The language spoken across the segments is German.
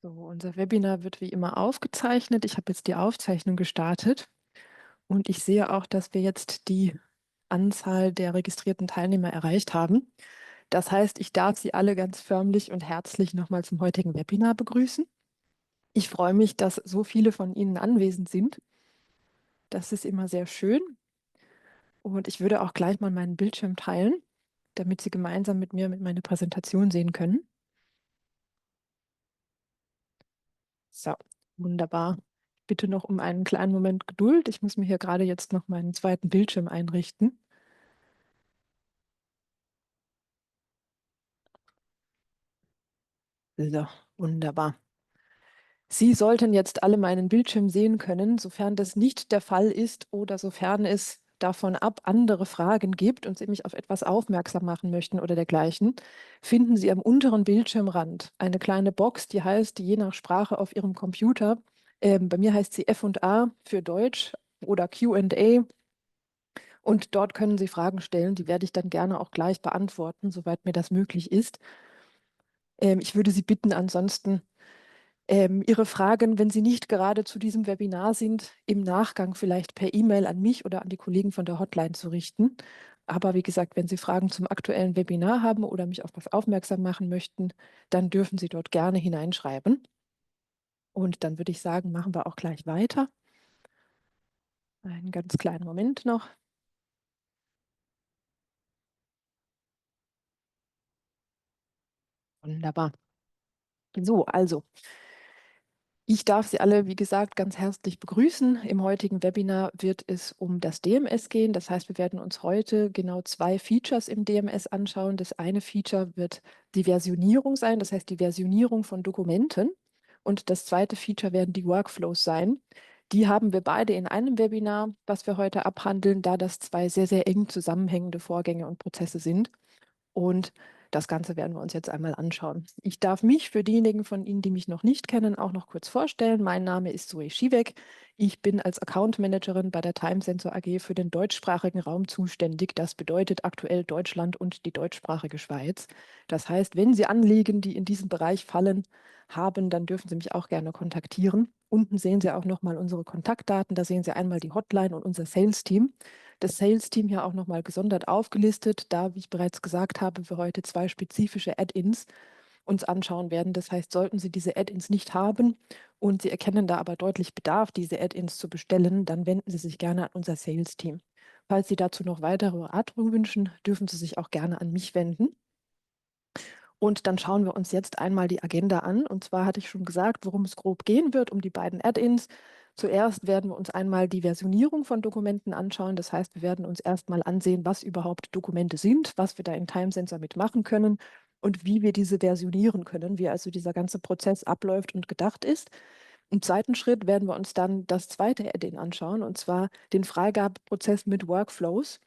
So, unser Webinar wird wie immer aufgezeichnet. Ich habe jetzt die Aufzeichnung gestartet und ich sehe auch, dass wir jetzt die Anzahl der registrierten Teilnehmer erreicht haben. Das heißt, ich darf Sie alle ganz förmlich und herzlich nochmal zum heutigen Webinar begrüßen. Ich freue mich, dass so viele von Ihnen anwesend sind. Das ist immer sehr schön. Und ich würde auch gleich mal meinen Bildschirm teilen, damit Sie gemeinsam mit mir meine Präsentation sehen können. So, wunderbar. Bitte noch um einen kleinen Moment Geduld. Ich muss mir hier gerade jetzt noch meinen zweiten Bildschirm einrichten. So, wunderbar. Sie sollten jetzt alle meinen Bildschirm sehen können. Sofern das nicht der Fall ist oder sofern es davon ab andere Fragen gibt und Sie mich auf etwas aufmerksam machen möchten oder dergleichen, finden Sie am unteren Bildschirmrand eine kleine Box, die heißt, je nach Sprache auf Ihrem Computer, bei mir heißt sie F&A für Deutsch oder Q&A. Und dort können Sie Fragen stellen, die werde ich dann gerne auch gleich beantworten, soweit mir das möglich ist. Ich würde Sie bitten, ansonsten Ihre Fragen, wenn sie nicht gerade zu diesem Webinar sind, im Nachgang vielleicht per E-Mail an mich oder an die Kollegen von der Hotline zu richten. Aber wie gesagt, wenn Sie Fragen zum aktuellen Webinar haben oder mich auf was aufmerksam machen möchten, dann dürfen Sie dort gerne hineinschreiben. Und dann würde ich sagen, machen wir auch gleich weiter. Einen ganz kleinen Moment noch. Wunderbar. So, also. Ich darf Sie alle, wie gesagt, ganz herzlich begrüßen. Im heutigen Webinar wird es um das DMS gehen. Das heißt, wir werden uns heute genau 2 Features im DMS anschauen. Das eine Feature wird die Versionierung sein, das heißt die Versionierung von Dokumenten. Und das zweite Feature werden die Workflows sein. Die haben wir beide in einem Webinar, was wir heute abhandeln, da das 2 sehr, sehr eng zusammenhängende Vorgänge und Prozesse sind. Und das Ganze werden wir uns jetzt einmal anschauen. Ich darf mich für diejenigen von Ihnen, die mich noch nicht kennen, auch noch kurz vorstellen. Mein Name ist Zoe Schiewek. Ich bin als Account Managerin bei der Time Sensor AG für den deutschsprachigen Raum zuständig. Das bedeutet aktuell Deutschland und die deutschsprachige Schweiz. Das heißt, wenn Sie Anliegen, die in diesen Bereich fallen, haben, dann dürfen Sie mich auch gerne kontaktieren. Unten sehen Sie auch nochmal unsere Kontaktdaten. Da sehen Sie einmal die Hotline und unser Sales-Team. Das Sales-Team hier auch nochmal gesondert aufgelistet, da, wie ich bereits gesagt habe, wir heute 2 spezifische Add-ins uns anschauen werden. Das heißt, sollten Sie diese Add-ins nicht haben und Sie erkennen da aber deutlich Bedarf, diese Add-ins zu bestellen, dann wenden Sie sich gerne an unser Sales-Team. Falls Sie dazu noch weitere Beratung wünschen, dürfen Sie sich auch gerne an mich wenden. Und dann schauen wir uns jetzt einmal die Agenda an. Und zwar hatte ich schon gesagt, worum es grob gehen wird, um die beiden Add-ins. Zuerst werden wir uns einmal die Versionierung von Dokumenten anschauen. Das heißt, wir werden uns erstmal ansehen, was überhaupt Dokumente sind, was wir da in Time Sensor mitmachen können und wie wir diese versionieren können, wie also dieser ganze Prozess abläuft und gedacht ist. Im zweiten Schritt werden wir uns dann das zweite Add-in anschauen, und zwar den Freigabeprozess mit Workflows.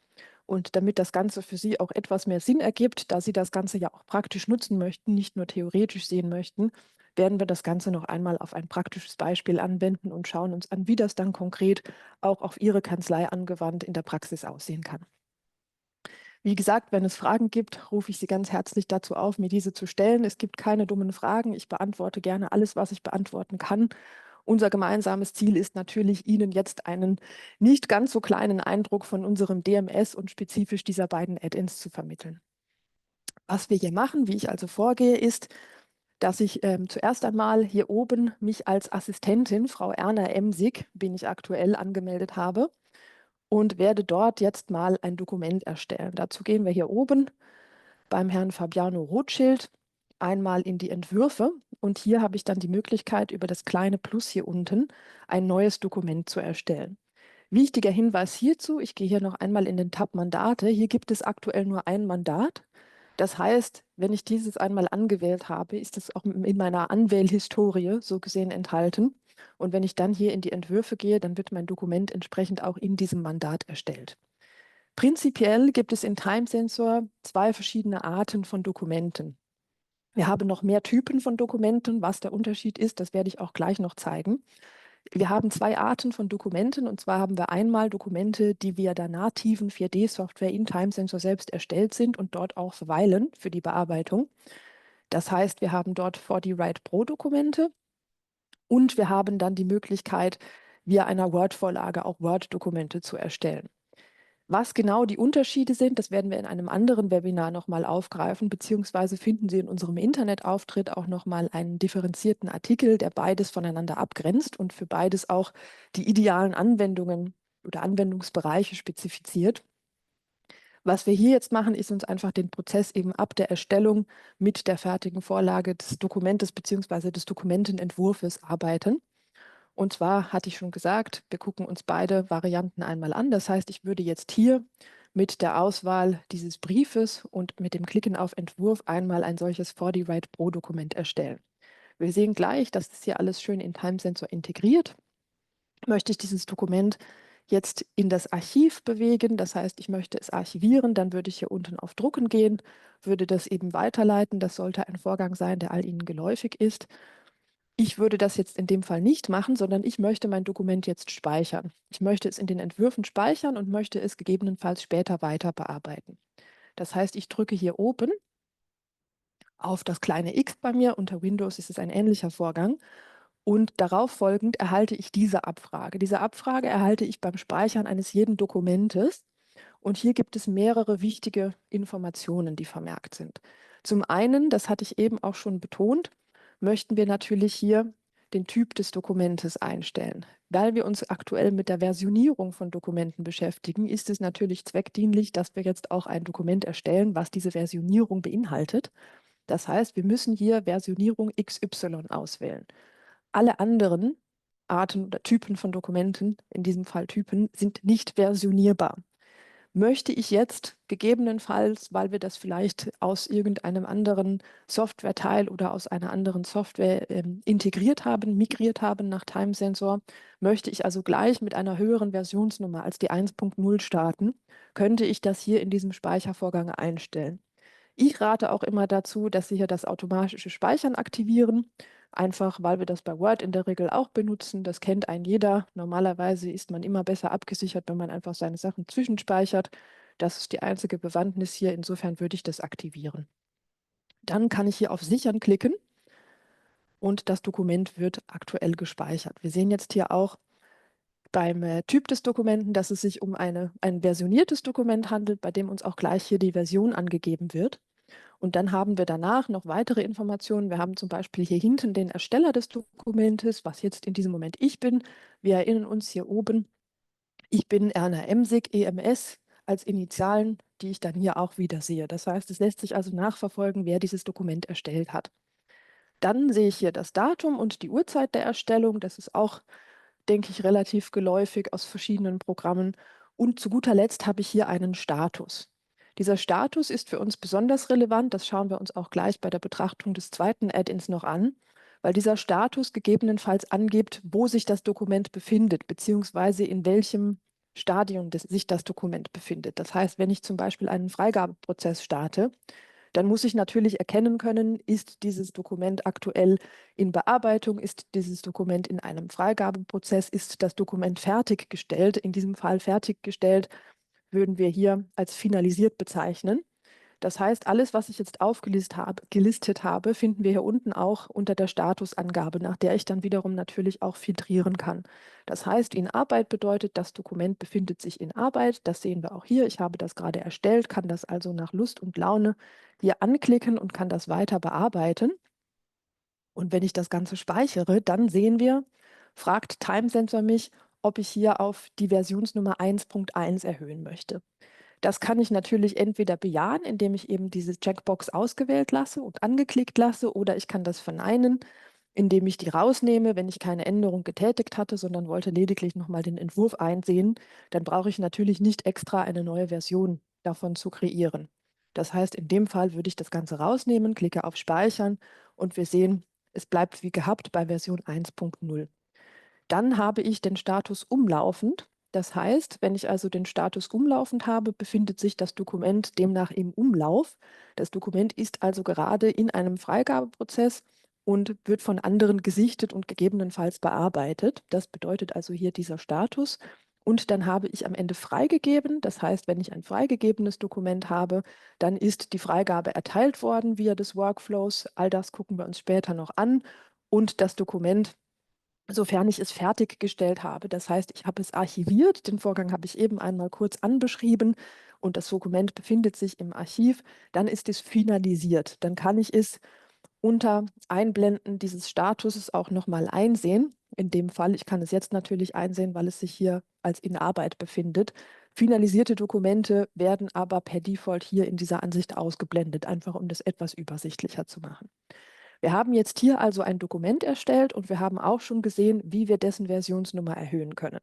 Und damit das Ganze für Sie auch etwas mehr Sinn ergibt, da Sie das Ganze ja auch praktisch nutzen möchten, nicht nur theoretisch sehen möchten, werden wir das Ganze noch einmal auf ein praktisches Beispiel anwenden und schauen uns an, wie das dann konkret auch auf Ihre Kanzlei angewandt in der Praxis aussehen kann. Wie gesagt, wenn es Fragen gibt, rufe ich Sie ganz herzlich dazu auf, mir diese zu stellen. Es gibt keine dummen Fragen. Ich beantworte gerne alles, was ich beantworten kann. Unser gemeinsames Ziel ist natürlich, Ihnen jetzt einen nicht ganz so kleinen Eindruck von unserem DMS und spezifisch dieser beiden Add-ins zu vermitteln. Was wir hier machen, wie ich also vorgehe, ist, dass ich zuerst einmal hier oben mich als Assistentin, Frau Erna Emsig, bin ich aktuell angemeldet habe, und werde dort jetzt mal ein Dokument erstellen. Dazu gehen wir hier oben beim Herrn Fabiano Rothschild einmal in die Entwürfe, und hier habe ich dann die Möglichkeit, über das kleine Plus hier unten ein neues Dokument zu erstellen. Wichtiger Hinweis hierzu, ich gehe hier noch einmal in den Tab Mandate. Hier gibt es aktuell nur ein Mandat. Das heißt, wenn ich dieses einmal angewählt habe, ist es auch in meiner Anwählhistorie so gesehen enthalten. Und wenn ich dann hier in die Entwürfe gehe, dann wird mein Dokument entsprechend auch in diesem Mandat erstellt. Prinzipiell gibt es in Time Sensor 2 verschiedene Arten von Dokumenten. Wir haben noch mehr Typen von Dokumenten. Was der Unterschied ist, das werde ich auch gleich noch zeigen. Wir haben 2 Arten von Dokumenten, und zwar haben wir einmal Dokumente, die via der nativen 4D-Software in Time Sensor selbst erstellt sind und dort auch verweilen für die Bearbeitung. Das heißt, wir haben dort 4D Write Pro Dokumente. Und wir haben dann die Möglichkeit, via einer Word-Vorlage auch Word-Dokumente zu erstellen. Was genau die Unterschiede sind, das werden wir in einem anderen Webinar nochmal aufgreifen, beziehungsweise finden Sie in unserem Internetauftritt auch nochmal einen differenzierten Artikel, der beides voneinander abgrenzt und für beides auch die idealen Anwendungen oder Anwendungsbereiche spezifiziert. Was wir hier jetzt machen, ist uns einfach den Prozess eben ab der Erstellung mit der fertigen Vorlage des Dokumentes beziehungsweise des Dokumentenentwurfes arbeiten. Und zwar hatte ich schon gesagt, wir gucken uns beide Varianten einmal an. Das heißt, ich würde jetzt hier mit der Auswahl dieses Briefes und mit dem Klicken auf Entwurf einmal ein solches 4D-Write Pro-Dokument erstellen. Wir sehen gleich, dass das hier alles schön in Time Sensor integriert. Möchte ich dieses Dokument jetzt in das Archiv bewegen, das heißt, ich möchte es archivieren, dann würde ich hier unten auf Drucken gehen, würde das eben weiterleiten. Das sollte ein Vorgang sein, der all Ihnen geläufig ist. Ich würde das jetzt in dem Fall nicht machen, sondern ich möchte mein Dokument jetzt speichern. Ich möchte es in den Entwürfen speichern und möchte es gegebenenfalls später weiter bearbeiten. Das heißt, ich drücke hier oben auf das kleine X bei mir. Unter Windows ist es ein ähnlicher Vorgang. Und darauf folgend erhalte ich diese Abfrage. Diese Abfrage erhalte ich beim Speichern eines jeden Dokumentes. Und hier gibt es mehrere wichtige Informationen, die vermerkt sind. Zum einen, das hatte ich eben auch schon betont, möchten wir natürlich hier den Typ des Dokumentes einstellen. Weil wir uns aktuell mit der Versionierung von Dokumenten beschäftigen, ist es natürlich zweckdienlich, dass wir jetzt auch ein Dokument erstellen, was diese Versionierung beinhaltet. Das heißt, wir müssen hier Versionierung XY auswählen. Alle anderen Arten oder Typen von Dokumenten, in diesem Fall Typen, sind nicht versionierbar. Möchte ich jetzt gegebenenfalls, weil wir das vielleicht aus irgendeinem anderen Softwareteil oder aus einer anderen Software integriert haben, migriert haben nach Time Sensor, möchte ich also gleich mit einer höheren Versionsnummer als die 1.0 starten, könnte ich das hier in diesem Speichervorgang einstellen. Ich rate auch immer dazu, dass Sie hier das automatische Speichern aktivieren, einfach weil wir das bei Word in der Regel auch benutzen. Das kennt ein jeder. Normalerweise ist man immer besser abgesichert, wenn man einfach seine Sachen zwischenspeichert. Das ist die einzige Bewandtnis hier. Insofern würde ich das aktivieren. Dann kann ich hier auf Sichern klicken und das Dokument wird aktuell gespeichert. Wir sehen jetzt hier auch beim Typ des Dokumenten, dass es sich um ein versioniertes Dokument handelt, bei dem uns auch gleich hier die Version angegeben wird. Und dann haben wir danach noch weitere Informationen. Wir haben zum Beispiel hier hinten den Ersteller des Dokumentes, was jetzt in diesem Moment ich bin. Wir erinnern uns hier oben, ich bin Erna Emsig, EMS als Initialen, die ich dann hier auch wieder sehe. Das heißt, es lässt sich also nachverfolgen, wer dieses Dokument erstellt hat. Dann sehe ich hier das Datum und die Uhrzeit der Erstellung. Das ist auch, denke ich, relativ geläufig aus verschiedenen Programmen. Und zu guter Letzt habe ich hier einen Status. Dieser Status ist für uns besonders relevant. Das schauen wir uns auch gleich bei der Betrachtung des zweiten Add-ins noch an, weil dieser Status gegebenenfalls angibt, wo sich das Dokument befindet, beziehungsweise in welchem Stadium sich das Dokument befindet. Das heißt, wenn ich zum Beispiel einen Freigabeprozess starte, dann muss ich natürlich erkennen können, ist dieses Dokument aktuell in Bearbeitung, ist dieses Dokument in einem Freigabeprozess, ist das Dokument fertiggestellt. In diesem Fall fertiggestellt würden wir hier als finalisiert bezeichnen. Das heißt, alles, was ich jetzt gelistet habe, finden wir hier unten auch unter der Statusangabe, nach der ich dann wiederum natürlich auch filtrieren kann. Das heißt, in Arbeit bedeutet, das Dokument befindet sich in Arbeit. Das sehen wir auch hier. Ich habe das gerade erstellt, kann das also nach Lust und Laune hier anklicken und kann das weiter bearbeiten. Und wenn ich das Ganze speichere, dann sehen wir, fragt Time Sensor mich, ob ich hier auf die Versionsnummer 1.1 erhöhen möchte. Das kann ich natürlich entweder bejahen, indem ich eben diese Checkbox ausgewählt lasse und angeklickt lasse, oder ich kann das verneinen, indem ich die rausnehme, wenn ich keine Änderung getätigt hatte, sondern wollte lediglich nochmal den Entwurf einsehen. Dann brauche ich natürlich nicht extra eine neue Version davon zu kreieren. Das heißt, in dem Fall würde ich das Ganze rausnehmen, klicke auf Speichern und wir sehen, es bleibt wie gehabt bei Version 1.0. Dann habe ich den Status umlaufend. Das heißt, wenn ich also den Status umlaufend habe, befindet sich das Dokument demnach im Umlauf. Das Dokument ist also gerade in einem Freigabeprozess und wird von anderen gesichtet und gegebenenfalls bearbeitet. Das bedeutet also hier dieser Status. Und dann habe ich am Ende freigegeben. Das heißt, wenn ich ein freigegebenes Dokument habe, dann ist die Freigabe erteilt worden via des Workflows. All das gucken wir uns später noch an. Und das Dokument sofern ich es fertiggestellt habe. Das heißt, ich habe es archiviert. Den Vorgang habe ich eben einmal kurz anbeschrieben und das Dokument befindet sich im Archiv. Dann ist es finalisiert. Dann kann ich es unter Einblenden dieses Statuses auch nochmal einsehen. In dem Fall, ich kann es jetzt natürlich einsehen, weil es sich hier als in Arbeit befindet. Finalisierte Dokumente werden aber per Default hier in dieser Ansicht ausgeblendet, einfach um das etwas übersichtlicher zu machen. Wir haben jetzt hier also ein Dokument erstellt und wir haben auch schon gesehen, wie wir dessen Versionsnummer erhöhen können.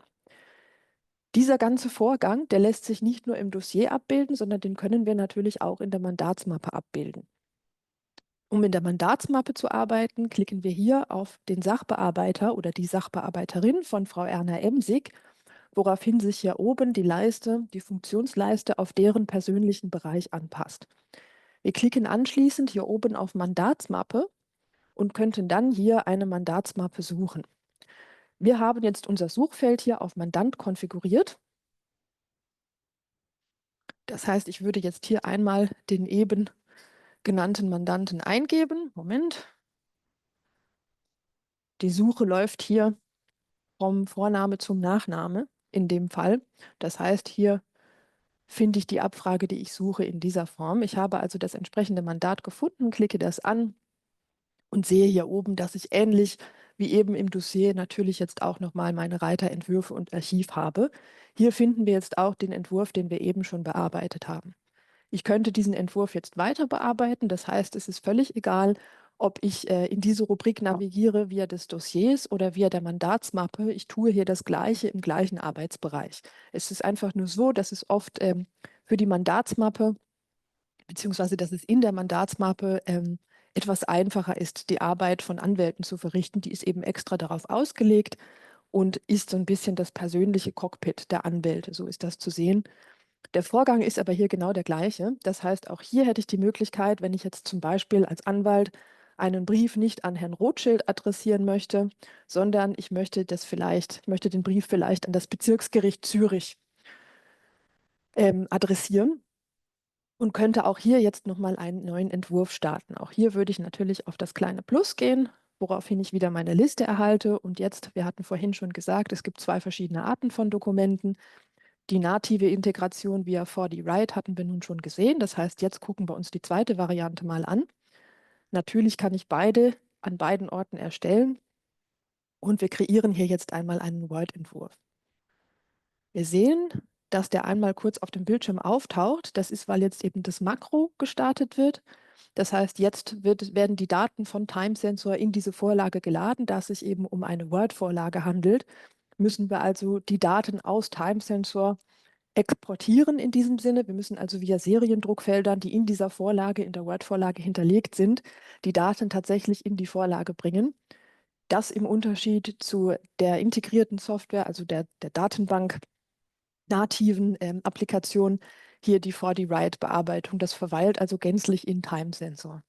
Dieser ganze Vorgang, der lässt sich nicht nur im Dossier abbilden, sondern den können wir natürlich auch in der Mandatsmappe abbilden. Um in der Mandatsmappe zu arbeiten, klicken wir hier auf den Sachbearbeiter oder die Sachbearbeiterin von Frau Erna Emsig, woraufhin sich hier oben die Leiste, die Funktionsleiste auf deren persönlichen Bereich anpasst. Wir klicken anschließend hier oben auf Mandatsmappe und könnten dann hier eine Mandatsmappe suchen. Wir haben jetzt unser Suchfeld hier auf Mandant konfiguriert. Das heißt, ich würde jetzt hier einmal den eben genannten Mandanten eingeben. Moment. Die Suche läuft hier vom Vorname zum Nachname in dem Fall. Das heißt, hier finde ich die Abfrage, die ich suche, in dieser Form. Ich habe also das entsprechende Mandat gefunden, klicke das an und sehe hier oben, dass ich ähnlich wie eben im Dossier natürlich jetzt auch nochmal meine Reiter Entwürfe und Archiv habe. Hier finden wir jetzt auch den Entwurf, den wir eben schon bearbeitet haben. Ich könnte diesen Entwurf jetzt weiter bearbeiten. Das heißt, es ist völlig egal, ob ich in diese Rubrik navigiere via des Dossiers oder via der Mandatsmappe. Ich tue hier das Gleiche im gleichen Arbeitsbereich. Es ist einfach nur so, dass es oft für die Mandatsmappe, beziehungsweise dass es in der Mandatsmappe etwas einfacher ist, die Arbeit von Anwälten zu verrichten. Die ist eben extra darauf ausgelegt und ist so ein bisschen das persönliche Cockpit der Anwälte. So ist das zu sehen. Der Vorgang ist aber hier genau der gleiche. Das heißt, auch hier hätte ich die Möglichkeit, wenn ich jetzt zum Beispiel als Anwalt einen Brief nicht an Herrn Rothschild adressieren möchte, sondern ich möchte ich möchte den Brief vielleicht an das Bezirksgericht Zürich adressieren und könnte auch hier jetzt nochmal einen neuen Entwurf starten. Auch hier würde ich natürlich auf das kleine Plus gehen, woraufhin ich wieder meine Liste erhalte. Und jetzt, wir hatten vorhin schon gesagt, es gibt zwei verschiedene Arten von Dokumenten. Die native Integration via 4D-Write hatten wir nun schon gesehen. Das heißt, jetzt gucken wir uns die zweite Variante mal an. Natürlich kann ich beide an beiden Orten erstellen und wir kreieren hier jetzt einmal einen Word-Entwurf. Wir sehen, dass der einmal kurz auf dem Bildschirm auftaucht. Das ist, weil jetzt eben das Makro gestartet wird. Das heißt, jetzt werden die Daten von Time-Sensor in diese Vorlage geladen. Da es sich eben um eine Word-Vorlage handelt, müssen wir also die Daten aus Time-Sensor exportieren in diesem Sinne. Wir müssen also via Seriendruckfeldern, die in dieser Vorlage, in der Word-Vorlage hinterlegt sind, die Daten tatsächlich in die Vorlage bringen. Das im Unterschied zu der integrierten Software, also der Datenbank, nativen Applikation, hier die 4D-Write-Bearbeitung. Das verweilt also gänzlich in Time-Sensor.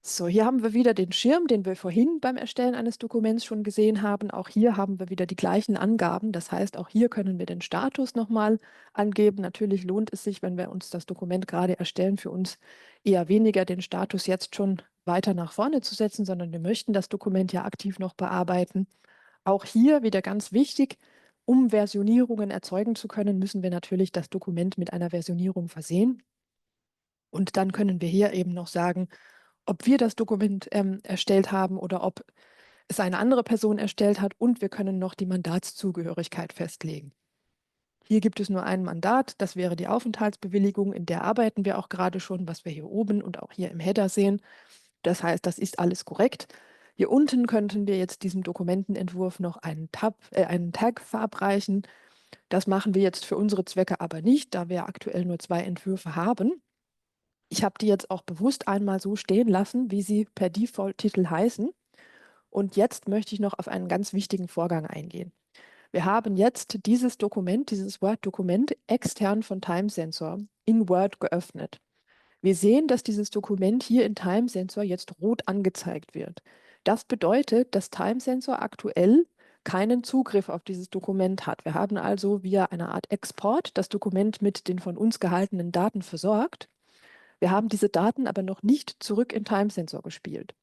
So, hier haben wir wieder den Schirm, den wir vorhin beim Erstellen eines Dokuments schon gesehen haben. Auch hier haben wir wieder die gleichen Angaben. Das heißt, auch hier können wir den Status nochmal angeben. Natürlich lohnt es sich, wenn wir uns das Dokument gerade erstellen, für uns eher weniger den Status jetzt schon weiter nach vorne zu setzen, sondern wir möchten das Dokument ja aktiv noch bearbeiten. Auch hier wieder ganz wichtig, um Versionierungen erzeugen zu können, müssen wir natürlich das Dokument mit einer Versionierung versehen. Und dann können wir hier eben noch sagen, ob wir das Dokument erstellt haben oder ob es eine andere Person erstellt hat. Und wir können noch die Mandatszugehörigkeit festlegen. Hier gibt es nur ein Mandat, das wäre die Aufenthaltsbewilligung, in der arbeiten wir auch gerade schon, was wir hier oben und auch hier im Header sehen. Das heißt, das ist alles korrekt. Hier unten könnten wir jetzt diesem Dokumentenentwurf noch einen Tag verabreichen. Das machen wir jetzt für unsere Zwecke aber nicht, da wir aktuell nur zwei Entwürfe haben. Ich habe die jetzt auch bewusst einmal so stehen lassen, wie sie per Default-Titel heißen. Und jetzt möchte ich noch auf einen ganz wichtigen Vorgang eingehen. Wir haben jetzt dieses Dokument, dieses Word-Dokument extern von Time Sensor in Word geöffnet. Wir sehen, dass dieses Dokument hier in Time Sensor jetzt rot angezeigt wird. Das bedeutet, dass Time Sensor aktuell keinen Zugriff auf dieses Dokument hat. Wir haben also via eine Art Export das Dokument mit den von uns gehaltenen Daten versorgt. Wir haben diese Daten aber noch nicht zurück in Time Sensor gespielt.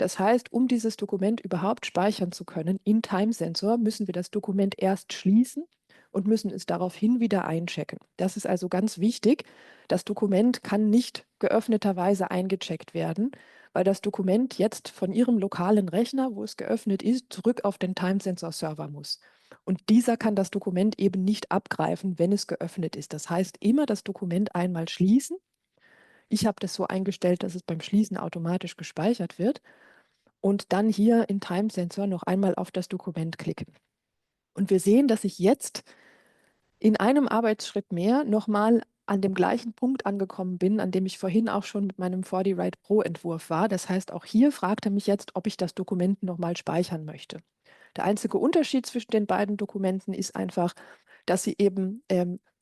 Das heißt, um dieses Dokument überhaupt speichern zu können in Time Sensor, müssen wir das Dokument erst schließen und müssen es daraufhin wieder einchecken. Das ist also ganz wichtig. Das Dokument kann nicht geöffneterweise eingecheckt werden, weil das Dokument jetzt von Ihrem lokalen Rechner, wo es geöffnet ist, zurück auf den Time Sensor Server muss. Und dieser kann das Dokument eben nicht abgreifen, wenn es geöffnet ist. Das heißt, immer das Dokument einmal schließen. Ich habe das so eingestellt, dass es beim Schließen automatisch gespeichert wird. Und dann hier in Time Sensor noch einmal auf das Dokument klicken. Und wir sehen, dass ich jetzt in einem Arbeitsschritt mehr nochmal an dem gleichen Punkt angekommen bin, an dem ich vorhin auch schon mit meinem 4D-Write Pro-Entwurf war. Das heißt, auch hier fragt er mich jetzt, ob ich das Dokument nochmal speichern möchte. Der einzige Unterschied zwischen den beiden Dokumenten ist einfach, dass sie eben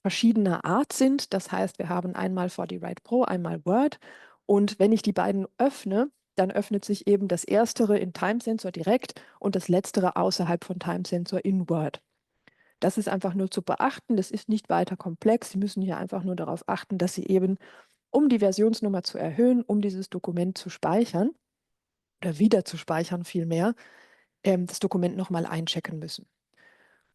verschiedener Art sind. Das heißt, wir haben einmal 4D-Write Pro, einmal Word. Und wenn ich die beiden öffne, dann öffnet sich eben das erstere in Time Sensor direkt und das letztere außerhalb von Time Sensor in Word. Das ist einfach nur zu beachten. Das ist nicht weiter komplex. Sie müssen hier einfach nur darauf achten, dass Sie eben, um die Versionsnummer zu erhöhen, um dieses Dokument zu speichern oder wieder zu speichern vielmehr, das Dokument nochmal einchecken müssen.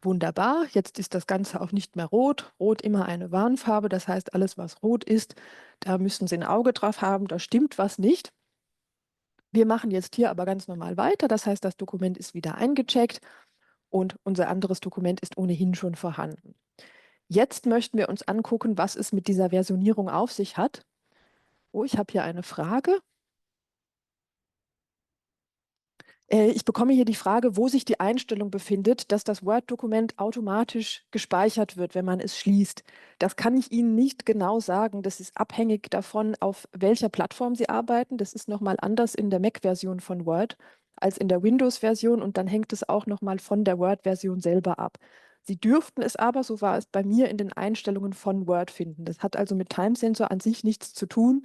Wunderbar, jetzt ist das Ganze auch nicht mehr rot. Rot immer eine Warnfarbe, das heißt, alles, was rot ist, da müssen Sie ein Auge drauf haben, da stimmt was nicht. Wir machen jetzt hier aber ganz normal weiter, das heißt, das Dokument ist wieder eingecheckt und unser anderes Dokument ist ohnehin schon vorhanden. Jetzt möchten wir uns angucken, was es mit dieser Versionierung auf sich hat. Oh, ich habe hier eine Frage. Ich bekomme hier die Frage, wo sich die Einstellung befindet, dass das Word-Dokument automatisch gespeichert wird, wenn man es schließt. Das kann ich Ihnen nicht genau sagen. Das ist abhängig davon, auf welcher Plattform Sie arbeiten. Das ist nochmal anders in der Mac-Version von Word als in der Windows-Version und dann hängt es auch nochmal von der Word-Version selber ab. Sie dürften es aber, so war es bei mir, in den Einstellungen von Word finden. Das hat also mit Time Sensor an sich nichts zu tun,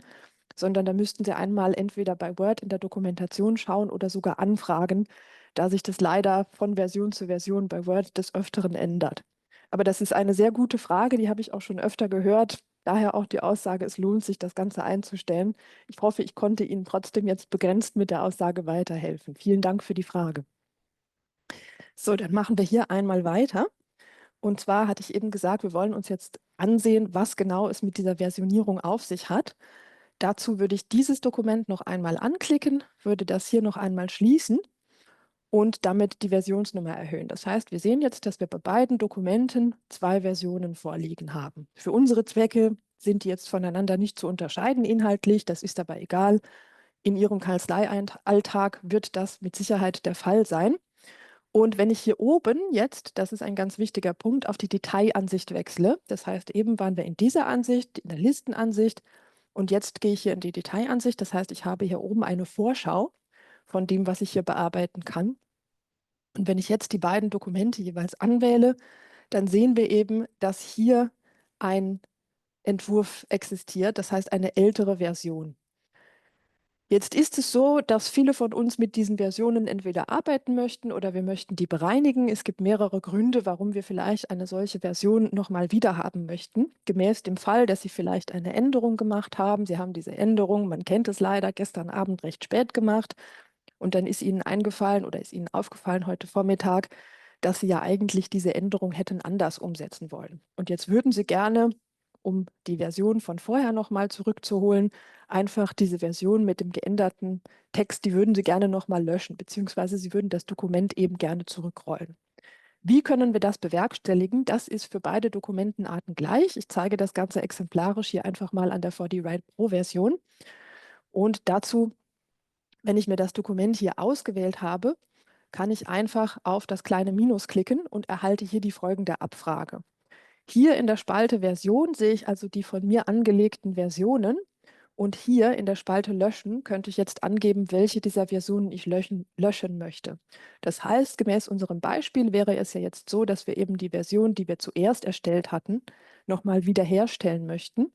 sondern da müssten Sie einmal entweder bei Word in der Dokumentation schauen oder sogar anfragen, da sich das leider von Version zu Version bei Word des Öfteren ändert. Aber das ist eine sehr gute Frage, die habe ich auch schon öfter gehört. Daher auch die Aussage, es lohnt sich, das Ganze einzustellen. Ich hoffe, ich konnte Ihnen trotzdem jetzt begrenzt mit der Aussage weiterhelfen. Vielen Dank für die Frage. So, dann machen wir hier einmal weiter. Und zwar hatte ich eben gesagt, wir wollen uns jetzt ansehen, was genau es mit dieser Versionierung auf sich hat. Dazu würde ich dieses Dokument noch einmal anklicken, würde das hier noch einmal schließen und damit die Versionsnummer erhöhen. Das heißt, wir sehen jetzt, dass wir bei beiden Dokumenten 2 Versionen vorliegen haben. Für unsere Zwecke sind die jetzt voneinander nicht zu unterscheiden inhaltlich, das ist aber egal. In Ihrem Kanzleialltag wird das mit Sicherheit der Fall sein. Und wenn ich hier oben jetzt, das ist ein ganz wichtiger Punkt, auf die Detailansicht wechsle, das heißt, eben waren wir in dieser Ansicht, in der Listenansicht, und jetzt gehe ich hier in die Detailansicht. Das heißt, ich habe hier oben eine Vorschau von dem, was ich hier bearbeiten kann. Und wenn ich jetzt die beiden Dokumente jeweils anwähle, dann sehen wir eben, dass hier ein Entwurf existiert, das heißt eine ältere Version. Jetzt ist es so, dass viele von uns mit diesen Versionen entweder arbeiten möchten oder wir möchten die bereinigen. Es gibt mehrere Gründe, warum wir vielleicht eine solche Version nochmal wieder haben möchten. Gemäß dem Fall, dass Sie vielleicht eine Änderung gemacht haben. Sie haben diese Änderung, man kennt es leider, gestern Abend recht spät gemacht. Und dann ist Ihnen eingefallen oder ist Ihnen aufgefallen heute Vormittag, dass Sie ja eigentlich diese Änderung hätten anders umsetzen wollen. Und jetzt würden Sie gerne, um die Version von vorher nochmal zurückzuholen, einfach diese Version mit dem geänderten Text, die würden Sie gerne nochmal löschen, beziehungsweise Sie würden das Dokument eben gerne zurückrollen. Wie können wir das bewerkstelligen? Das ist für beide Dokumentenarten gleich. Ich zeige das Ganze exemplarisch hier einfach mal an der 4D-Write Pro-Version. Und dazu, wenn ich mir das Dokument hier ausgewählt habe, kann ich einfach auf das kleine Minus klicken und erhalte hier die folgende Abfrage. Hier in der Spalte Version sehe ich also die von mir angelegten Versionen. Und hier in der Spalte Löschen könnte ich jetzt angeben, welche dieser Versionen ich löschen möchte. Das heißt, gemäß unserem Beispiel wäre es ja jetzt so, dass wir eben die Version, die wir zuerst erstellt hatten, nochmal wiederherstellen möchten.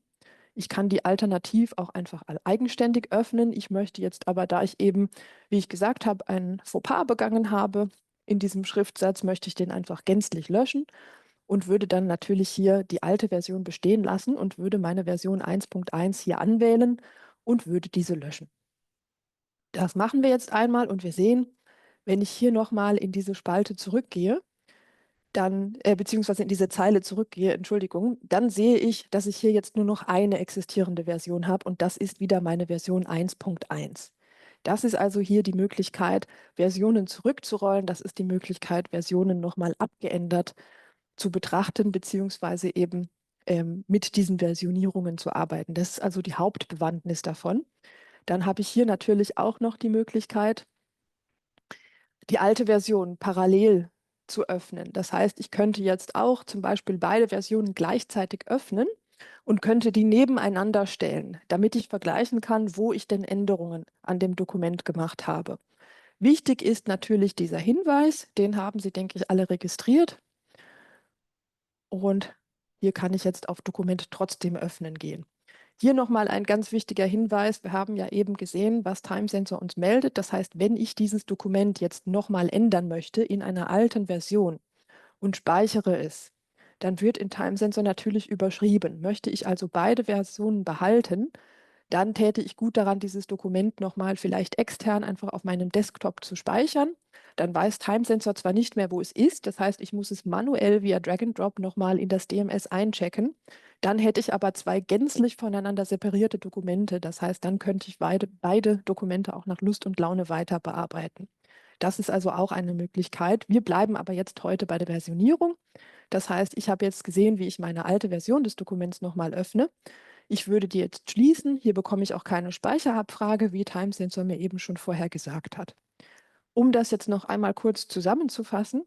Ich kann die alternativ auch einfach eigenständig öffnen. Ich möchte jetzt aber, da ich eben, wie ich gesagt habe, einen Fauxpas begangen habe, in diesem Schriftsatz möchte ich den einfach gänzlich löschen und würde dann natürlich hier die alte Version bestehen lassen und würde meine Version 1.1 hier anwählen und würde diese löschen. Das machen wir jetzt einmal und wir sehen, wenn ich hier nochmal in diese Spalte zurückgehe, dann, beziehungsweise in diese Zeile zurückgehe, Entschuldigung, dann sehe ich, dass ich hier jetzt nur noch eine existierende Version habe und das ist wieder meine Version 1.1. Das ist also hier die Möglichkeit, Versionen zurückzurollen. Das ist die Möglichkeit, Versionen nochmal abgeändert zu betrachten, beziehungsweise eben mit diesen Versionierungen zu arbeiten. Das ist also die Hauptbewandtnis davon. Dann habe ich hier natürlich auch noch die Möglichkeit, die alte Version parallel zu öffnen. Das heißt, ich könnte jetzt auch zum Beispiel beide Versionen gleichzeitig öffnen und könnte die nebeneinander stellen, damit ich vergleichen kann, wo ich denn Änderungen an dem Dokument gemacht habe. Wichtig ist natürlich dieser Hinweis, den haben Sie, denke ich, alle registriert. Und hier kann ich jetzt auf Dokument trotzdem öffnen gehen. Hier nochmal ein ganz wichtiger Hinweis. Wir haben ja eben gesehen, was TimeSensor uns meldet. Das heißt, wenn ich dieses Dokument jetzt nochmal ändern möchte in einer alten Version und speichere es, dann wird in TimeSensor natürlich überschrieben. Möchte ich also beide Versionen behalten, dann täte ich gut daran, dieses Dokument nochmal vielleicht extern einfach auf meinem Desktop zu speichern. Dann weiß TimeSensor zwar nicht mehr, wo es ist, das heißt, ich muss es manuell via Drag and Drop nochmal in das DMS einchecken. Dann hätte ich aber zwei gänzlich voneinander separierte Dokumente. Das heißt, dann könnte ich beide Dokumente auch nach Lust und Laune weiter bearbeiten. Das ist also auch eine Möglichkeit. Wir bleiben aber jetzt heute bei der Versionierung. Das heißt, ich habe jetzt gesehen, wie ich meine alte Version des Dokuments nochmal öffne. Ich würde die jetzt schließen. Hier bekomme ich auch keine Speicherabfrage, wie TimeSensor mir eben schon vorher gesagt hat. Um das jetzt noch einmal kurz zusammenzufassen,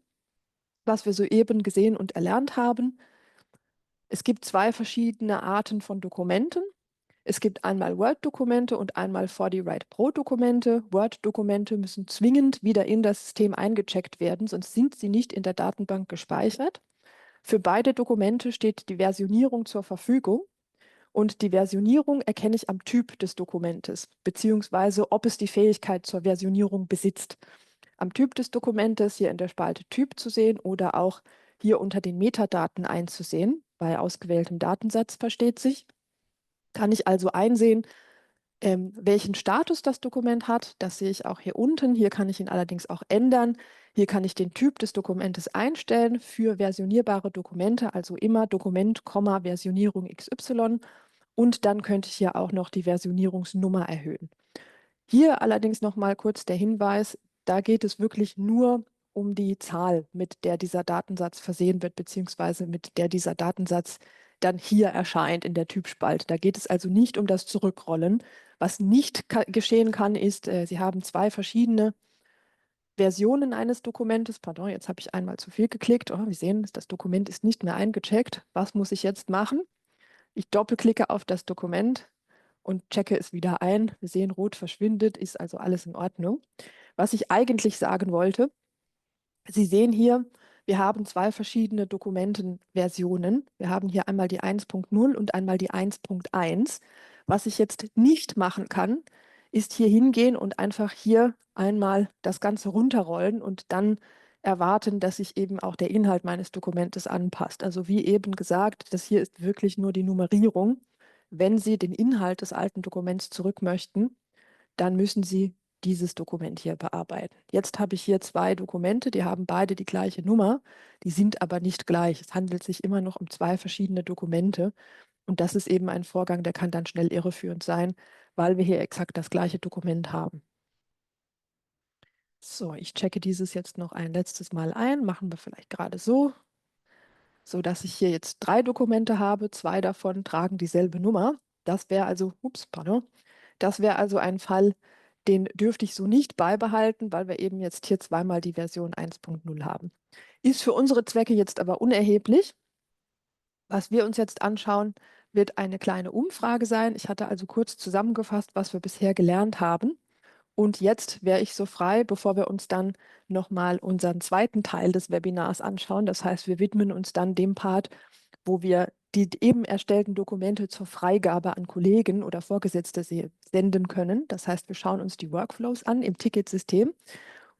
was wir soeben gesehen und erlernt haben. Es gibt zwei verschiedene Arten von Dokumenten. Es gibt einmal Word-Dokumente und einmal 4D-Write Pro-Dokumente. Word-Dokumente müssen zwingend wieder in das System eingecheckt werden, sonst sind sie nicht in der Datenbank gespeichert. Für beide Dokumente steht die Versionierung zur Verfügung. Und die Versionierung erkenne ich am Typ des Dokumentes, beziehungsweise ob es die Fähigkeit zur Versionierung besitzt. Am Typ des Dokumentes hier in der Spalte Typ zu sehen oder auch hier unter den Metadaten einzusehen. Bei ausgewähltem Datensatz versteht sich. Kann ich also einsehen, welchen Status das Dokument hat. Das sehe ich auch hier unten. Hier kann ich ihn allerdings auch ändern. Hier kann ich den Typ des Dokumentes einstellen für versionierbare Dokumente, also immer Dokument, Versionierung XY. Und dann könnte ich hier auch noch die Versionierungsnummer erhöhen. Hier allerdings noch mal kurz der Hinweis, da geht es wirklich nur um die Zahl, mit der dieser Datensatz versehen wird, beziehungsweise mit der dieser Datensatz dann hier erscheint in der Typspalte. Da geht es also nicht um das Zurückrollen. Was nicht geschehen kann, ist, Sie haben zwei verschiedene Versionen eines Dokumentes. Pardon, jetzt habe ich einmal zu viel geklickt. Oh, wir sehen, das Dokument ist nicht mehr eingecheckt. Was muss ich jetzt machen? Ich doppelklicke auf das Dokument und checke es wieder ein. Wir sehen, rot verschwindet, ist also alles in Ordnung. Was ich eigentlich sagen wollte, Sie sehen hier, wir haben zwei verschiedene Dokumentenversionen. Wir haben hier einmal die 1.0 und einmal die 1.1. Was ich jetzt nicht machen kann, ist hier hingehen und einfach hier einmal das Ganze runterrollen und dann erwarten, dass sich eben auch der Inhalt meines Dokumentes anpasst. Also wie eben gesagt, das hier ist wirklich nur die Nummerierung. Wenn Sie den Inhalt des alten Dokuments zurück möchten, dann müssen Sie dieses Dokument hier bearbeiten. Jetzt habe ich hier zwei Dokumente, die haben beide die gleiche Nummer, die sind aber nicht gleich. Es handelt sich immer noch um zwei verschiedene Dokumente und das ist eben ein Vorgang, der kann dann schnell irreführend sein, weil wir hier exakt das gleiche Dokument haben. So, ich checke dieses jetzt noch ein letztes Mal ein, machen wir vielleicht gerade so, sodass ich hier jetzt drei Dokumente habe, zwei davon tragen dieselbe Nummer. Das wäre also, ups, pardon, das wäre also ein Fall, den dürfte ich so nicht beibehalten, weil wir eben jetzt hier zweimal die Version 1.0 haben. Ist für unsere Zwecke jetzt aber unerheblich. Was wir uns jetzt anschauen, wird eine kleine Umfrage sein. Ich hatte also kurz zusammengefasst, was wir bisher gelernt haben. Und jetzt wäre ich so frei, bevor wir uns dann nochmal unseren zweiten Teil des Webinars anschauen. Das heißt, wir widmen uns dann dem Part, wo wir die eben erstellten Dokumente zur Freigabe an Kollegen oder Vorgesetzte senden können. Das heißt, wir schauen uns die Workflows an im Ticketsystem.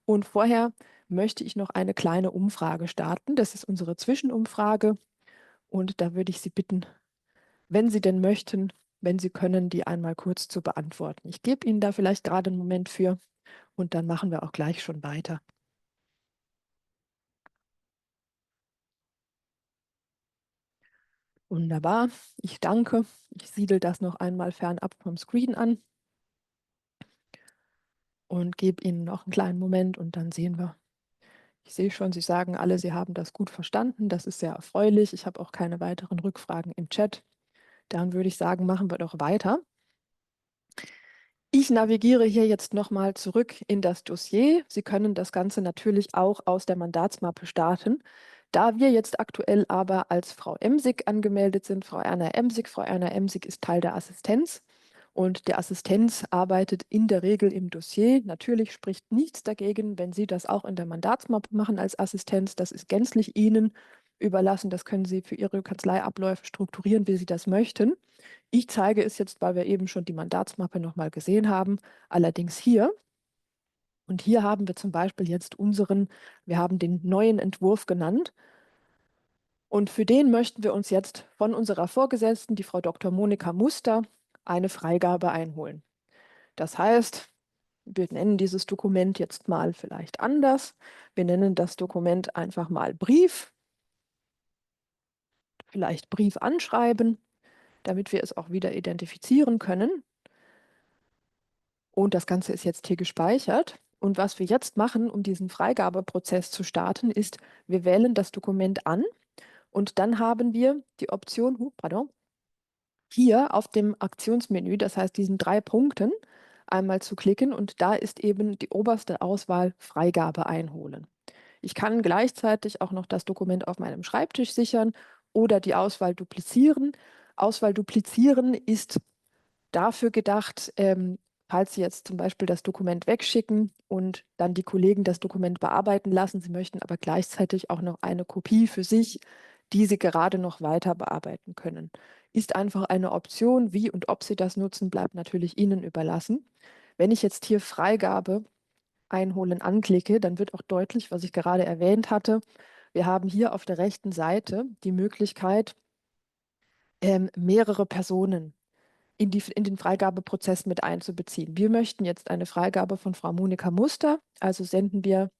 Und vorher möchte ich noch eine kleine Umfrage starten. Das ist unsere Zwischenumfrage. Und da würde ich Sie bitten, wenn Sie denn möchten, wenn Sie können, die einmal kurz zu beantworten. Ich gebe Ihnen da vielleicht gerade einen Moment für und dann machen wir auch gleich schon weiter. Wunderbar, ich danke. Ich siedle das noch einmal fernab vom Screen an und gebe Ihnen noch einen kleinen Moment und dann sehen wir. Ich sehe schon, Sie sagen alle, Sie haben das gut verstanden. Das ist sehr erfreulich. Ich habe auch keine weiteren Rückfragen im Chat. Dann würde ich sagen, machen wir doch weiter. Ich navigiere hier jetzt nochmal zurück in das Dossier. Sie können das Ganze natürlich auch aus der Mandatsmappe starten. Da wir jetzt aktuell aber als Frau Emsig angemeldet sind, Frau Erna Emsig. Frau Erna Emsig ist Teil der Assistenz und der Assistenz arbeitet in der Regel im Dossier. Natürlich spricht nichts dagegen, wenn Sie das auch in der Mandatsmappe machen als Assistenz. Das ist gänzlich Ihnen überlassen. Das können Sie für Ihre Kanzleiabläufe strukturieren, wie Sie das möchten. Ich zeige es jetzt, weil wir eben schon die Mandatsmappe nochmal gesehen haben, allerdings hier. Und hier haben wir zum Beispiel jetzt wir haben den neuen Entwurf genannt. Und für den möchten wir uns jetzt von unserer Vorgesetzten, die Frau Dr. Monika Muster, eine Freigabe einholen. Das heißt, wir nennen dieses Dokument jetzt mal vielleicht anders. Wir nennen das Dokument einfach mal Brief, vielleicht Brief anschreiben, damit wir es auch wieder identifizieren können. Und das Ganze ist jetzt hier gespeichert. Und was wir jetzt machen, um diesen Freigabeprozess zu starten, ist, wir wählen das Dokument an und dann haben wir die Option, hier auf dem Aktionsmenü, das heißt diesen 3 Punkten, einmal zu klicken und da ist eben die oberste Auswahl Freigabe einholen. Ich kann gleichzeitig auch noch das Dokument auf meinem Schreibtisch sichern oder die Auswahl duplizieren. Auswahl duplizieren ist dafür gedacht, falls Sie jetzt zum Beispiel das Dokument wegschicken und dann die Kollegen das Dokument bearbeiten lassen, Sie möchten aber gleichzeitig auch noch eine Kopie für sich, die Sie gerade noch weiter bearbeiten können. Ist einfach eine Option. Wie und ob Sie das nutzen, bleibt natürlich Ihnen überlassen. Wenn ich jetzt hier Freigabe einholen anklicke, dann wird auch deutlich, was ich gerade erwähnt hatte. Wir haben hier auf der rechten Seite die Möglichkeit, mehrere Personen in den Freigabeprozess mit einzubeziehen. Wir möchten jetzt eine Freigabe von Frau Monika Muster, also senden wir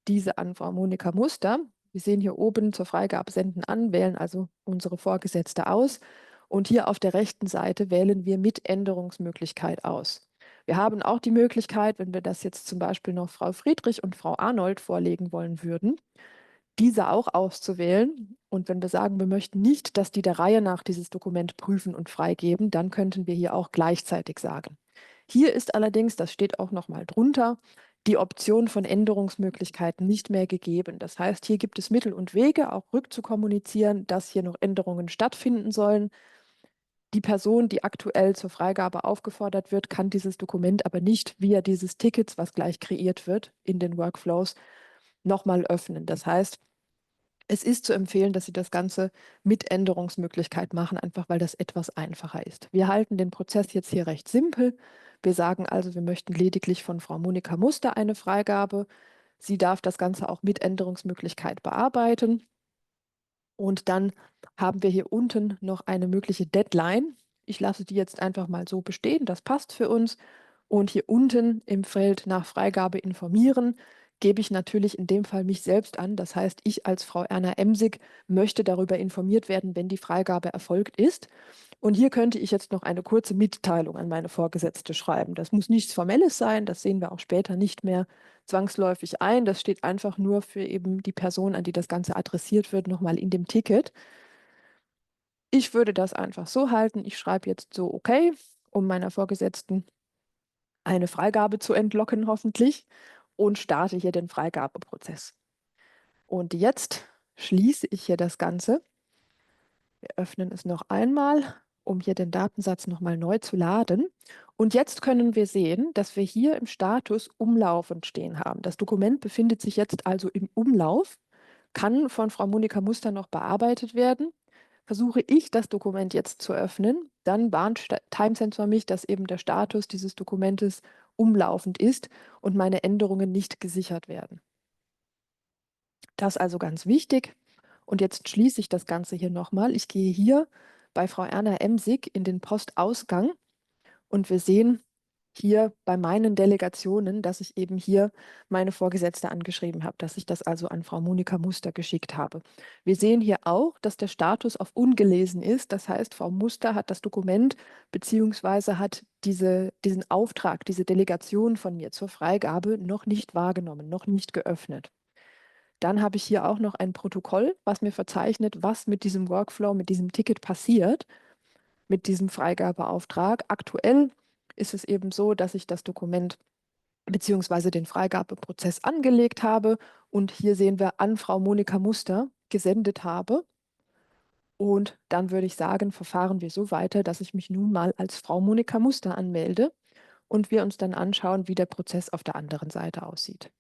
diese an Frau Monika Muster. Wir sehen hier oben zur Freigabe senden an, wählen also unsere Vorgesetzte aus und hier auf der rechten Seite wählen wir mit Änderungsmöglichkeit aus. Wir haben auch die Möglichkeit, wenn wir das jetzt zum Beispiel noch Frau Friedrich und Frau Arnold vorlegen wollen würden, diese auch auszuwählen. Und wenn wir sagen, wir möchten nicht, dass die der Reihe nach dieses Dokument prüfen und freigeben, dann könnten wir hier auch gleichzeitig sagen. Hier ist allerdings, das steht auch noch mal drunter, die Option von Änderungsmöglichkeiten nicht mehr gegeben. Das heißt, hier gibt es Mittel und Wege, auch rückzukommunizieren, dass hier noch Änderungen stattfinden sollen. Die Person, die aktuell zur Freigabe aufgefordert wird, kann dieses Dokument aber nicht via dieses Tickets, was gleich kreiert wird in den Workflows, nochmal öffnen. Das heißt, es ist zu empfehlen, dass Sie das Ganze mit Änderungsmöglichkeit machen, einfach weil das etwas einfacher ist. Wir halten den Prozess jetzt hier recht simpel. Wir sagen also, wir möchten lediglich von Frau Monika Muster eine Freigabe. Sie darf das Ganze auch mit Änderungsmöglichkeit bearbeiten. Und dann haben wir hier unten noch eine mögliche Deadline. Ich lasse die jetzt einfach mal so bestehen. Das passt für uns. Und hier unten im Feld nach Freigabe informieren gebe ich natürlich in dem Fall mich selbst an. Das heißt, ich als Frau Erna Emsig möchte darüber informiert werden, wenn die Freigabe erfolgt ist. Und hier könnte ich jetzt noch eine kurze Mitteilung an meine Vorgesetzte schreiben. Das muss nichts Formelles sein, das sehen wir auch später nicht mehr zwangsläufig ein. Das steht einfach nur für eben die Person, an die das Ganze adressiert wird, nochmal in dem Ticket. Ich würde das einfach so halten. Ich schreibe jetzt so, okay, um meiner Vorgesetzten eine Freigabe zu entlocken, hoffentlich, und starte hier den Freigabeprozess. Und jetzt schließe ich hier das Ganze. Wir öffnen es noch einmal, um hier den Datensatz nochmal neu zu laden. Und jetzt können wir sehen, dass wir hier im Status umlaufend stehen haben. Das Dokument befindet sich jetzt also im Umlauf, kann von Frau Monika Muster noch bearbeitet werden. Versuche ich, das Dokument jetzt zu öffnen, dann warnt Timesensor mich, dass eben der Status dieses Dokumentes umlaufend ist und meine Änderungen nicht gesichert werden. Das ist also ganz wichtig. Und jetzt schließe ich das Ganze hier nochmal. Ich gehe hier bei Frau Erna Emsig in den Postausgang und wir sehen hier bei meinen Delegationen, dass ich eben hier meine Vorgesetzte angeschrieben habe, dass ich das also an Frau Monika Muster geschickt habe. Wir sehen hier auch, dass der Status auf ungelesen ist. Das heißt, Frau Muster hat das Dokument beziehungsweise hat diesen Auftrag, diese Delegation von mir zur Freigabe noch nicht wahrgenommen, noch nicht geöffnet. Dann habe ich hier auch noch ein Protokoll, was mir verzeichnet, was mit diesem Workflow, mit diesem Ticket passiert, mit diesem Freigabeauftrag. Aktuell ist es eben so, dass ich das Dokument beziehungsweise den Freigabeprozess angelegt habe und hier sehen wir an Frau Monika Muster gesendet habe. Und dann würde ich sagen, verfahren wir so weiter, dass ich mich nun mal als Frau Monika Muster anmelde und wir uns dann anschauen, wie der Prozess auf der anderen Seite aussieht.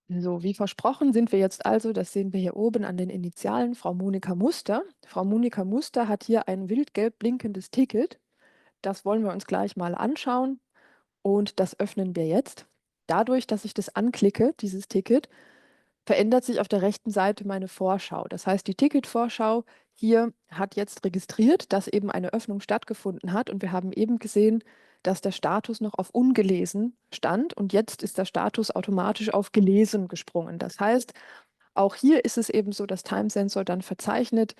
So, wie versprochen sind wir jetzt also, das sehen wir hier oben an den Initialen, Frau Monika Muster. Frau Monika Muster hat hier ein wildgelb blinkendes Ticket. Das wollen wir uns gleich mal anschauen und das öffnen wir jetzt. Dadurch, dass ich das anklicke, dieses Ticket, verändert sich auf der rechten Seite meine Vorschau. Das heißt, die Ticketvorschau hier hat jetzt registriert, dass eben eine Öffnung stattgefunden hat und wir haben eben gesehen, dass der Status noch auf ungelesen stand und jetzt ist der Status automatisch auf gelesen gesprungen. Das heißt, auch hier ist es eben so, dass Time Sensor dann verzeichnet,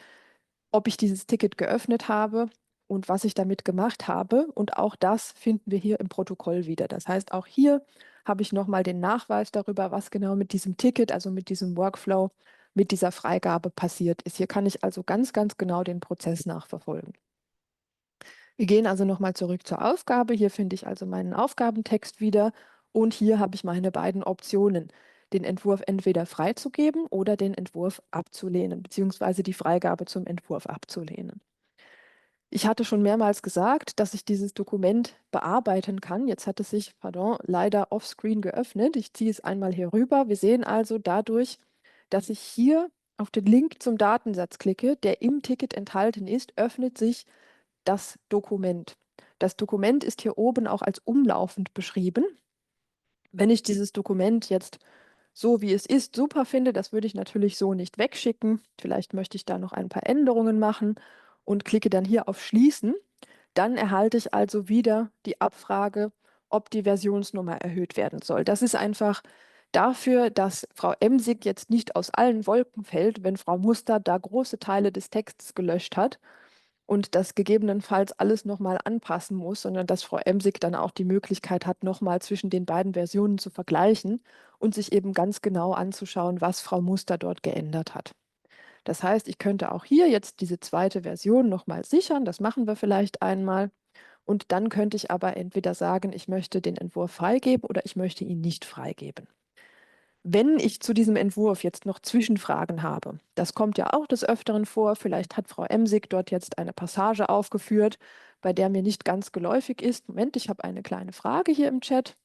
ob ich dieses Ticket geöffnet habe und was ich damit gemacht habe. Und auch das finden wir hier im Protokoll wieder. Das heißt, auch hier habe ich nochmal den Nachweis darüber, was genau mit diesem Ticket, also mit diesem Workflow, mit dieser Freigabe passiert ist. Hier kann ich also ganz, ganz genau den Prozess nachverfolgen. Wir gehen also nochmal zurück zur Aufgabe. Hier finde ich also meinen Aufgabentext wieder und hier habe ich meine beiden Optionen, den Entwurf entweder freizugeben oder den Entwurf abzulehnen, beziehungsweise die Freigabe zum Entwurf abzulehnen. Ich hatte schon mehrmals gesagt, dass ich dieses Dokument bearbeiten kann. Jetzt hat es sich, pardon, leider offscreen geöffnet. Ich ziehe es einmal hier rüber. Wir sehen also dadurch, dass ich hier auf den Link zum Datensatz klicke, der im Ticket enthalten ist, öffnet sich das Dokument. Das Dokument ist hier oben auch als umlaufend beschrieben. Wenn ich dieses Dokument jetzt so wie es ist super finde, das würde ich natürlich so nicht wegschicken. Vielleicht möchte ich da noch ein paar Änderungen machen und klicke dann hier auf Schließen. Dann erhalte ich also wieder die Abfrage, ob die Versionsnummer erhöht werden soll. Das ist einfach dafür, dass Frau Emsig jetzt nicht aus allen Wolken fällt, wenn Frau Muster da große Teile des Texts gelöscht hat und das gegebenenfalls alles nochmal anpassen muss, sondern dass Frau Emsig dann auch die Möglichkeit hat, nochmal zwischen den beiden Versionen zu vergleichen und sich eben ganz genau anzuschauen, was Frau Muster dort geändert hat. Das heißt, ich könnte auch hier jetzt diese zweite Version nochmal sichern, das machen wir vielleicht einmal. Und dann könnte ich aber entweder sagen, ich möchte den Entwurf freigeben oder ich möchte ihn nicht freigeben. Wenn ich zu diesem Entwurf jetzt noch Zwischenfragen habe, das kommt ja auch des Öfteren vor, vielleicht hat Frau Emsig dort jetzt eine Passage aufgeführt, bei der mir nicht ganz geläufig ist. Moment, ich habe eine kleine Frage hier im Chat.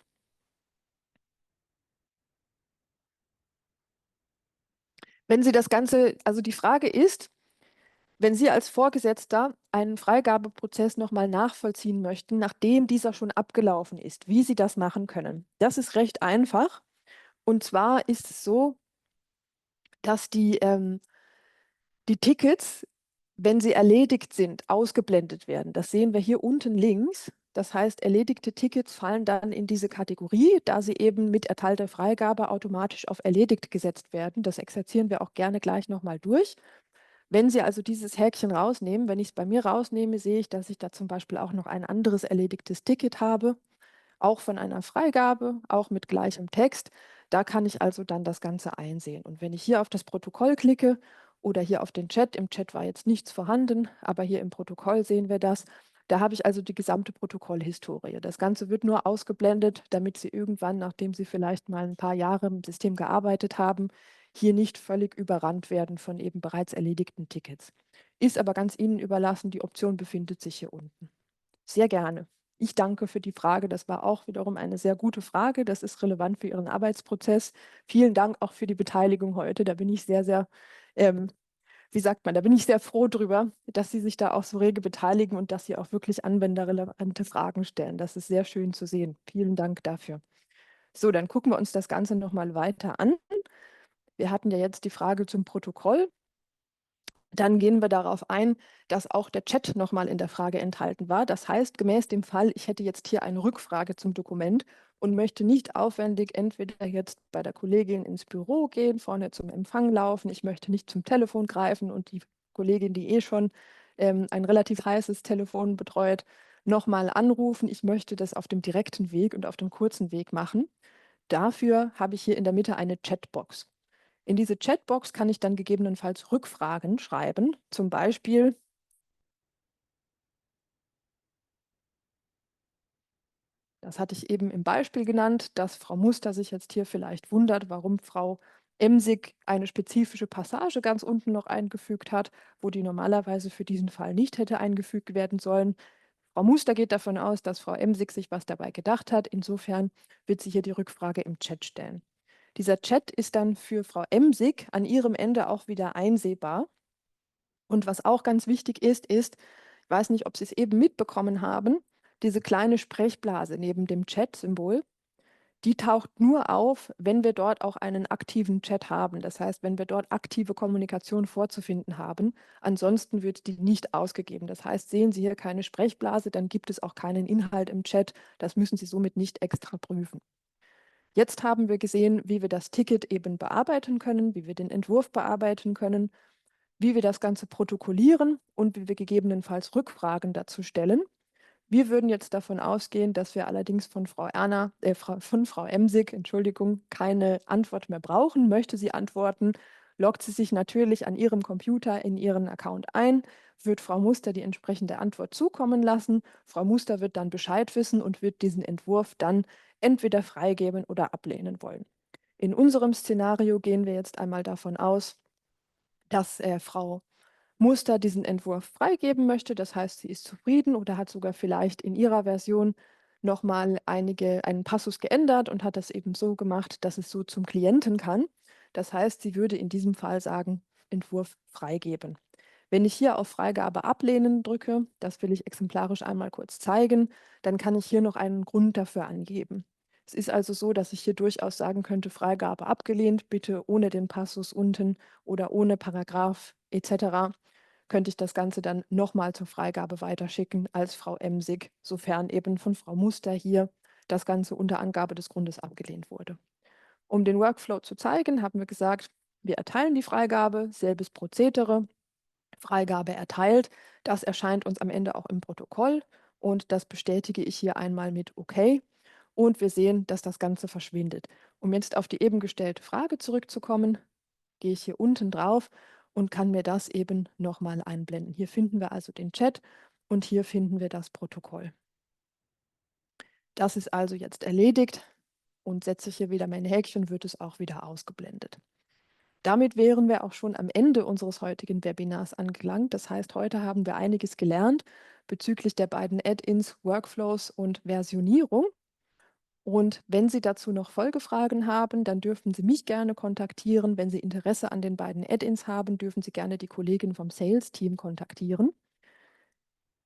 Wenn Sie das Ganze, also die Frage ist, wenn Sie als Vorgesetzter einen Freigabeprozess nochmal nachvollziehen möchten, nachdem dieser schon abgelaufen ist, wie Sie das machen können. Das ist recht einfach. Und zwar ist es so, dass die Tickets, wenn sie erledigt sind, ausgeblendet werden. Das sehen wir hier unten links. Das heißt, erledigte Tickets fallen dann in diese Kategorie, da sie eben mit erteilter Freigabe automatisch auf erledigt gesetzt werden. Das exerzieren wir auch gerne gleich nochmal durch. Wenn Sie also dieses Häkchen rausnehmen, wenn ich es bei mir rausnehme, sehe ich, dass ich da zum Beispiel auch noch ein anderes erledigtes Ticket habe, auch von einer Freigabe, auch mit gleichem Text. Da kann ich also dann das Ganze einsehen. Und wenn ich hier auf das Protokoll klicke oder hier auf den Chat, im Chat war jetzt nichts vorhanden, aber hier im Protokoll sehen wir das. Da habe ich also die gesamte Protokollhistorie. Das Ganze wird nur ausgeblendet, damit Sie irgendwann, nachdem Sie vielleicht mal ein paar Jahre im System gearbeitet haben, hier nicht völlig überrannt werden von eben bereits erledigten Tickets. Ist aber ganz Ihnen überlassen, die Option befindet sich hier unten. Sehr gerne. Ich danke für die Frage. Das war auch wiederum eine sehr gute Frage. Das ist relevant für Ihren Arbeitsprozess. Vielen Dank auch für die Beteiligung heute. Da bin ich sehr, ähm, wie sagt man, da bin ich sehr froh drüber, dass Sie sich da auch so rege beteiligen und dass Sie auch wirklich anwenderrelevante Fragen stellen. Das ist sehr schön zu sehen. Vielen Dank dafür. So, dann gucken wir uns das Ganze nochmal weiter an. Wir hatten ja jetzt die Frage zum Protokoll. Dann gehen wir darauf ein, dass auch der Chat nochmal in der Frage enthalten war. Das heißt, gemäß dem Fall, ich hätte jetzt hier eine Rückfrage zum Dokument und möchte nicht aufwendig entweder jetzt bei der Kollegin ins Büro gehen, vorne zum Empfang laufen, ich möchte nicht zum Telefon greifen und die Kollegin, die schon ein relativ heißes Telefon betreut, nochmal anrufen. Ich möchte das auf dem direkten Weg und auf dem kurzen Weg machen. Dafür habe ich hier in der Mitte eine Chatbox. In diese Chatbox kann ich dann gegebenenfalls Rückfragen schreiben. Zum Beispiel, das hatte ich eben im Beispiel genannt, dass Frau Muster sich jetzt hier vielleicht wundert, warum Frau Emsig eine spezifische Passage ganz unten noch eingefügt hat, wo die normalerweise für diesen Fall nicht hätte eingefügt werden sollen. Frau Muster geht davon aus, dass Frau Emsig sich was dabei gedacht hat. Insofern wird sie hier die Rückfrage im Chat stellen. Dieser Chat ist dann für Frau Emsig an ihrem Ende auch wieder einsehbar. Und was auch ganz wichtig ist, ich weiß nicht, ob Sie es eben mitbekommen haben, diese kleine Sprechblase neben dem Chat-Symbol, die taucht nur auf, wenn wir dort auch einen aktiven Chat haben. Das heißt, wenn wir dort aktive Kommunikation vorzufinden haben. Ansonsten wird die nicht ausgegeben. Das heißt, sehen Sie hier keine Sprechblase, dann gibt es auch keinen Inhalt im Chat. Das müssen Sie somit nicht extra prüfen. Jetzt haben wir gesehen, wie wir das Ticket eben bearbeiten können, wie wir den Entwurf bearbeiten können, wie wir das Ganze protokollieren und wie wir gegebenenfalls Rückfragen dazu stellen. Wir würden jetzt davon ausgehen, dass wir allerdings von von Frau Emsig, Entschuldigung, keine Antwort mehr brauchen. Möchte sie antworten, loggt sie sich natürlich an ihrem Computer in ihren Account ein, wird Frau Muster die entsprechende Antwort zukommen lassen. Frau Muster wird dann Bescheid wissen und wird diesen Entwurf dann entweder freigeben oder ablehnen wollen. In unserem Szenario gehen wir jetzt einmal davon aus, dass Frau Muster diesen Entwurf freigeben möchte. Das heißt, sie ist zufrieden oder hat sogar vielleicht in ihrer Version nochmal einen Passus geändert und hat das eben so gemacht, dass es so zum Klienten kann. Das heißt, sie würde in diesem Fall sagen, Entwurf freigeben. Wenn ich hier auf Freigabe ablehnen drücke, das will ich exemplarisch einmal kurz zeigen, dann kann ich hier noch einen Grund dafür angeben. Es ist also so, dass ich hier durchaus sagen könnte, Freigabe abgelehnt, bitte ohne den Passus unten oder ohne Paragraph etc. könnte ich das Ganze dann nochmal zur Freigabe weiterschicken als Frau Emsig, sofern eben von Frau Muster hier das Ganze unter Angabe des Grundes abgelehnt wurde. Um den Workflow zu zeigen, haben wir gesagt, wir erteilen die Freigabe, selbes Prozedere, Freigabe erteilt. Das erscheint uns am Ende auch im Protokoll und das bestätige ich hier einmal mit OK. Und wir sehen, dass das Ganze verschwindet. Um jetzt auf die eben gestellte Frage zurückzukommen, gehe ich hier unten drauf und kann mir das eben nochmal einblenden. Hier finden wir also den Chat und hier finden wir das Protokoll. Das ist also jetzt erledigt und setze ich hier wieder mein Häkchen, wird es auch wieder ausgeblendet. Damit wären wir auch schon am Ende unseres heutigen Webinars angelangt. Das heißt, heute haben wir einiges gelernt bezüglich der beiden Add-ins, Workflows und Versionierung. Und wenn Sie dazu noch Folgefragen haben, dann dürfen Sie mich gerne kontaktieren. Wenn Sie Interesse an den beiden Add-ins haben, dürfen Sie gerne die Kollegin vom Sales-Team kontaktieren.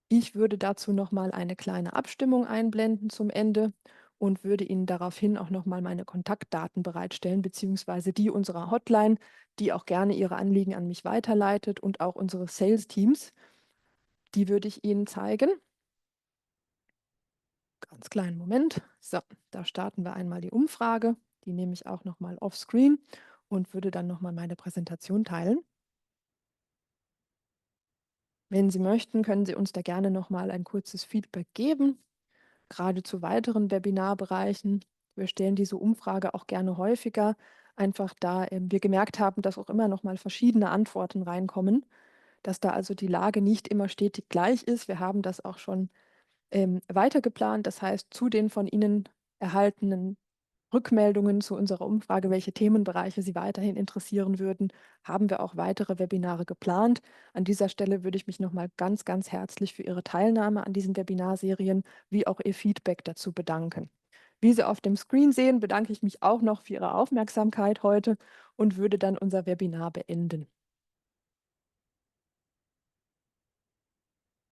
Ich würde dazu nochmal eine kleine Abstimmung einblenden zum Ende und würde Ihnen daraufhin auch nochmal meine Kontaktdaten bereitstellen, beziehungsweise die unserer Hotline, die auch gerne Ihre Anliegen an mich weiterleitet und auch unsere Sales-Teams. Die würde ich Ihnen zeigen. Ganz kleinen Moment. So, da starten wir einmal die Umfrage. Die nehme ich auch nochmal offscreen und würde dann nochmal meine Präsentation teilen. Wenn Sie möchten, können Sie uns da gerne nochmal ein kurzes Feedback geben, gerade zu weiteren Webinarbereichen. Wir stellen diese Umfrage auch gerne häufiger, einfach da wir gemerkt haben, dass auch immer nochmal verschiedene Antworten reinkommen, dass da also die Lage nicht immer stetig gleich ist. Wir haben das auch schon weiter geplant. Das heißt, zu den von Ihnen erhaltenen Rückmeldungen zu unserer Umfrage, welche Themenbereiche Sie weiterhin interessieren würden, haben wir auch weitere Webinare geplant. An dieser Stelle würde ich mich nochmal ganz, ganz herzlich für Ihre Teilnahme an diesen Webinarserien wie auch Ihr Feedback dazu bedanken. Wie Sie auf dem Screen sehen, bedanke ich mich auch noch für Ihre Aufmerksamkeit heute und würde dann unser Webinar beenden.